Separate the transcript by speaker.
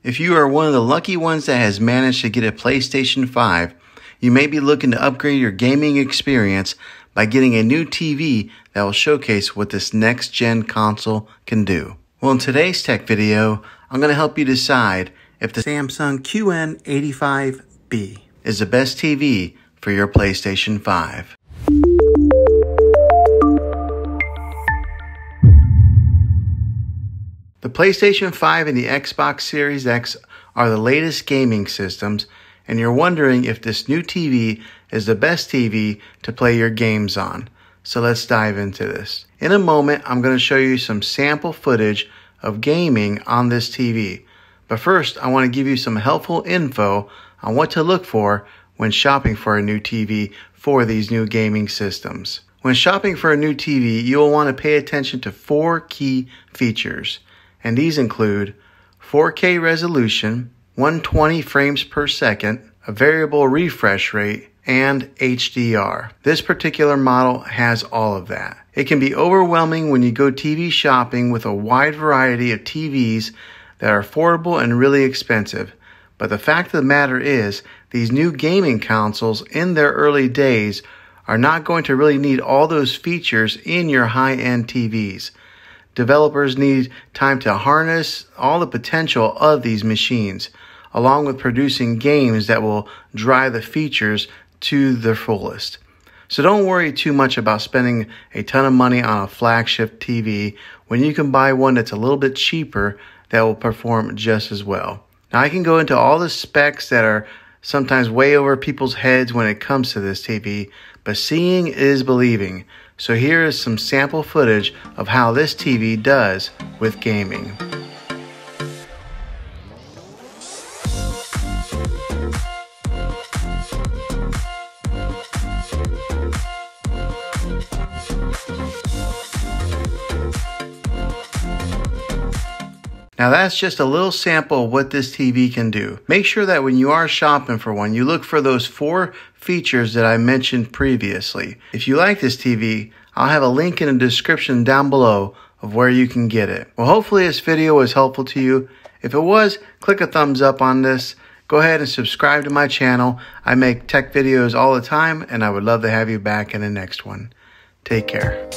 Speaker 1: If you are one of the lucky ones that has managed to get a PlayStation 5, you may be looking to upgrade your gaming experience by getting a new TV that will showcase what this next-gen console can do. Well, in today's tech video, I'm going to help you decide if the Samsung QN85B is the best TV for your PlayStation 5. The PlayStation 5 and the Xbox Series X are the latest gaming systems, and you're wondering if this new TV is the best TV to play your games on. So let's dive into this. In a moment, I'm going to show you some sample footage of gaming on this TV. But first, I want to give you some helpful info on what to look for when shopping for a new TV for these new gaming systems. When shopping for a new TV, you will want to pay attention to 4 key features. And these include 4K resolution, 120 frames per second, a variable refresh rate, and HDR. This particular model has all of that. It can be overwhelming when you go TV shopping with a wide variety of TVs that are affordable and really expensive. But the fact of the matter is, these new gaming consoles in their early days are not going to really need all those features in your high-end TVs. Developers need time to harness all the potential of these machines, along with producing games that will drive the features to their fullest. So don't worry too much about spending a ton of money on a flagship TV when you can buy one that's a little bit cheaper that will perform just as well. Now, I can go into all the specs that are sometimes way over people's heads when it comes to this TV, but seeing is believing. So here is some sample footage of how this TV does with gaming. Now that's just a little sample of what this TV can do. Make sure that when you are shopping for one, you look for those 4 features that I mentioned previously. If you like this TV, I'll have a link in the description down below of where you can get it. Well, hopefully this video was helpful to you. If it was, click a thumbs up on this. Go ahead and subscribe to my channel. I make tech videos all the time, and I would love to have you back in the next one. Take care.